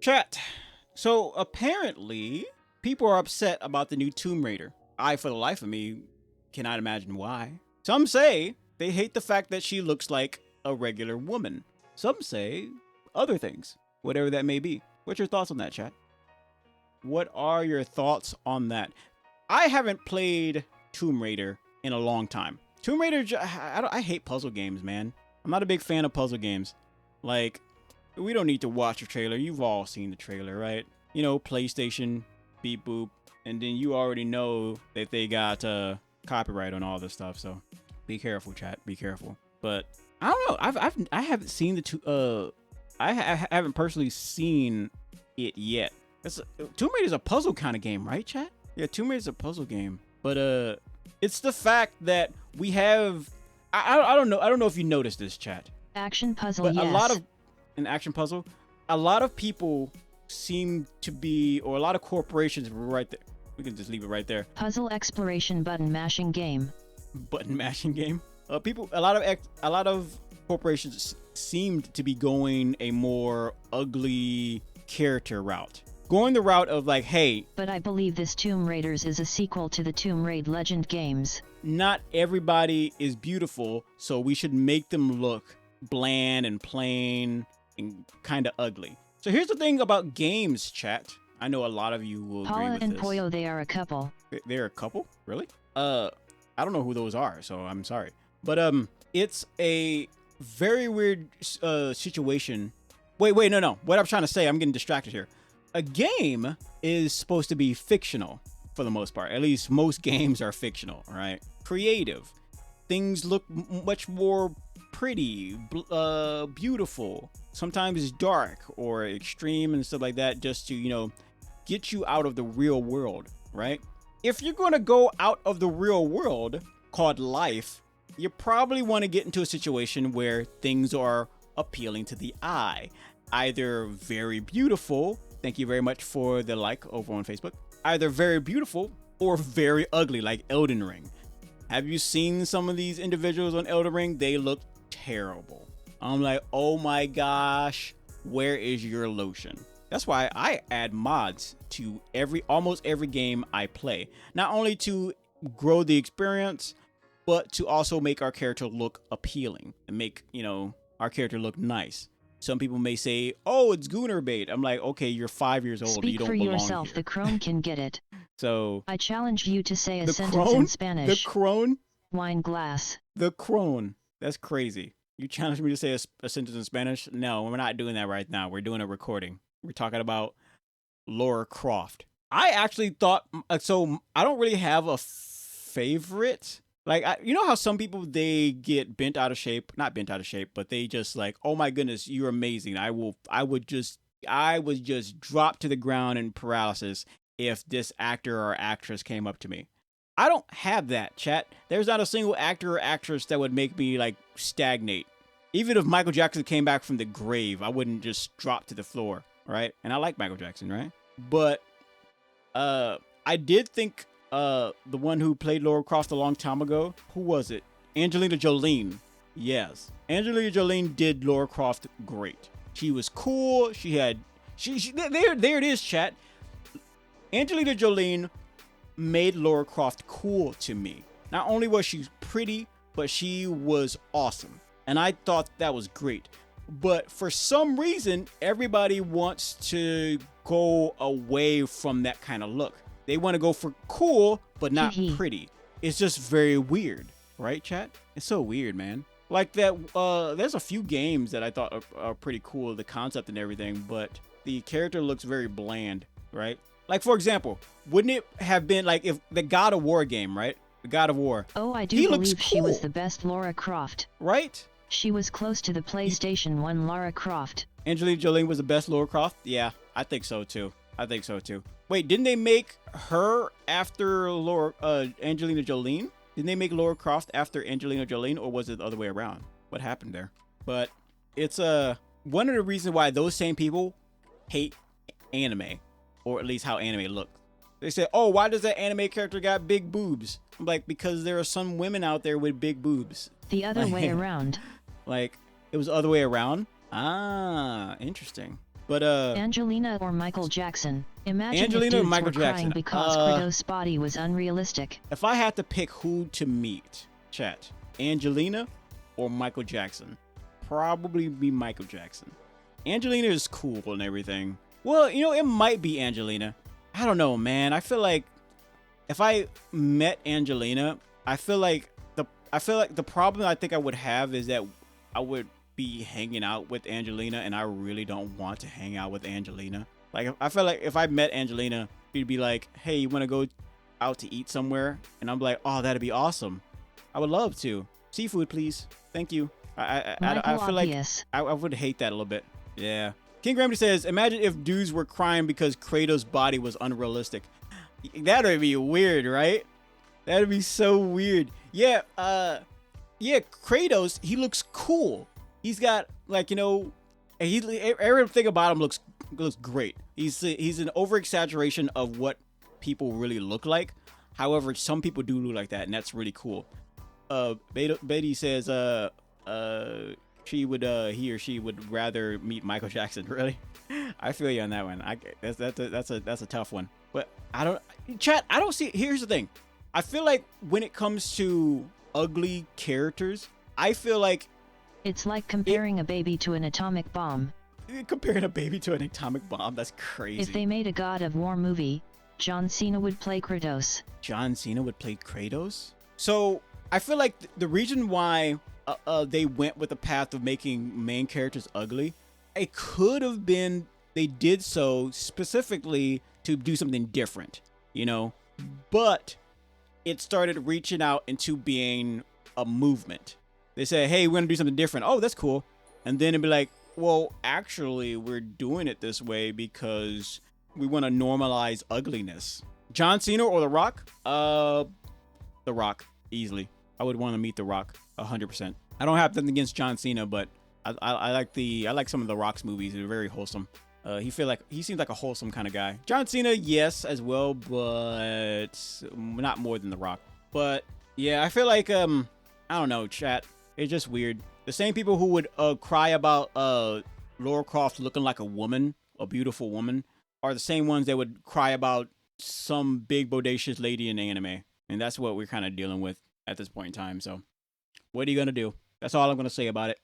Chat. So apparently, people are upset about the new Tomb Raider. I, for the life of me, cannot imagine why. Some say they hate the fact that she looks like a regular woman. Some say other things, whatever that may be. What's your thoughts on that, chat? What are your thoughts on that? I haven't played Tomb Raider in a long time. Tomb Raider, I hate puzzle games, man. I'm not a big fan of puzzle games. Like, we don't need to watch a trailer. You've all seen the trailer, right? You know, PlayStation, beep boop, and then you already know that they got copyright on all this stuff. So be careful, chat. Be careful. But I don't know. I haven't seen the I haven't personally seen it yet. Tomb Raider is a puzzle kind of game, right, chat? Yeah, Tomb Raider is a puzzle game. But it's the fact that we have I don't know. I don't know if you noticed this, chat. Action puzzle, but yes. A lot of an action puzzle. A lot of people seem to be, or a lot of corporations right there. We can just leave it right there. Puzzle exploration button mashing game. Button mashing game. A lot of corporations seemed to be going a more ugly character route. Going the route of like, hey. But I believe this Tomb Raiders is a sequel to the Tomb Raider Legend games. Not everybody is beautiful, so we should make them look bland and plain and kind of ugly. So here's the thing about games, chat. I know a lot of you will agree Paula with and this. Pollo, they are a couple. They're a couple? Really? I don't know who those are, so I'm sorry. But it's a very weird situation. Wait, no. What I'm trying to say, I'm getting distracted here. A game is supposed to be fictional for the most part. At least most games are fictional, right? Creative. Things look much more pretty, beautiful. Sometimes it's dark or extreme and stuff like that, just to, you know, get you out of the real world, right? If you're going to go out of the real world called life, you probably want to get into a situation where things are appealing to the eye. Either very beautiful, thank you very much for the like over on Facebook, either very beautiful or very ugly, like Elden Ring. Have you seen some of these individuals on Elden Ring? They look terrible. I'm like, oh my gosh, where is your lotion? That's why I add mods to almost every game I play. Not only to grow the experience, but to also make our character look appealing and make, you know, our character look nice. Some people may say, oh, it's gooner bait. I'm like, okay, you're 5 years old. Speak you don't for belong yourself. here. The crone can get it. So I challenge you to say a the sentence crone? in Spanish. The crone? Wine glass. The crone. That's crazy. You challenged me to say a sentence in Spanish? No, we're not doing that right now. We're doing a recording. We're talking about Lara Croft. I actually thought, so I don't really have a favorite. Like, you know how some people, they get bent out of shape, not bent out of shape, but they just like, oh my goodness, you're amazing. I would just drop to the ground in paralysis if this actor or actress came up to me. I don't have that, chat. There's not a single actor or actress that would make me like stagnate. Even if Michael Jackson came back from the grave, I wouldn't just drop to the floor, right? And I like Michael Jackson, right? But I did think the one who played Lora Croft a long time ago, who was it? Angelina Jolie. Yes, Angelina Jolie did Lara Croft great. She was cool. There it is, chat. Angelina Jolie made Lara Croft cool to me. Not only was she pretty, but she was awesome. And I thought that was great. But for some reason, everybody wants to go away from that kind of look. They want to go for cool, but not pretty. It's just very weird, right, chat? It's so weird, man. Like that, there's a few games that I thought are pretty cool, the concept and everything, but the character looks very bland, right? Like, for example, wouldn't it have been like if the God of War game, right? The God of War. Oh, I do believe she was the best Lara Croft. Right? She was close to the PlayStation 1 Lara Croft. Angelina Jolie was the best Lara Croft? Yeah, I think so too. Wait, didn't they make her after Angelina Jolie? Didn't they make Lara Croft after Angelina Jolie, or was it the other way around? What happened there? But it's one of the reasons why those same people hate anime, or at least how anime looks. They say, oh, why does that anime character got big boobs? I'm like, because there are some women out there with big boobs. The other way around. Like, it was the other way around? Ah, interesting. But Angelina or Michael Jackson. Imagine Angelina or if dudes Michael were crying Jackson? because Kratos' body was unrealistic. If I had to pick who to meet, chat, Angelina or Michael Jackson, probably be Michael Jackson. Angelina is cool and everything. Well, you know, it might be Angelina. I don't know, man. I feel like if I met Angelina, I feel like the problem I think I would have is that I would be hanging out with Angelina, and I really don't want to hang out with Angelina. Like, I feel like if I met Angelina, she'd be like, "Hey, you want to go out to eat somewhere?" And I'm like, "Oh, that'd be awesome. I would love to. Seafood, please. Thank you." I feel like I would hate that a little bit. Yeah. King Grammy says, "Imagine if dudes were crying because Kratos' body was unrealistic." That would be weird, right? That'd be so weird. Yeah, yeah, Kratos, he looks cool. He's got, like, you know, everything about him looks great. He's an over exaggeration of what people really look like. However, some people do look like that, and that's really cool. Betty says he or she would rather meet Michael Jackson. Really? I feel you on that one. That's a tough one. But I don't see. Here's the thing. I feel like when it comes to ugly characters, I feel like it's like comparing a baby to an atomic bomb. Comparing a baby to an atomic bomb, that's crazy. If they made a God of War movie, John Cena would play Kratos. John Cena would play Kratos? So, I feel like the reason why they went with the path of making main characters ugly, it could have been they did so specifically to do something different, you know? But it started reaching out into being a movement. They say, "Hey, we're going to do something different." Oh, that's cool. And then it'd be like, "Well, actually, we're doing it this way because we want to normalize ugliness." John Cena or The Rock? The Rock, easily. I would want to meet The Rock 100%. I don't have nothing against John Cena, but I like some of The Rock's movies. They're very wholesome. He seems like a wholesome kind of guy. John Cena, yes, as well, but not more than The Rock. But yeah, I feel like I don't know, chat. It's just weird. The same people who would cry about Lara Croft looking like a woman, a beautiful woman, are the same ones that would cry about some big bodacious lady in anime. And that's what we're kind of dealing with at this point in time. So what are you gonna do? That's all I'm gonna say about it.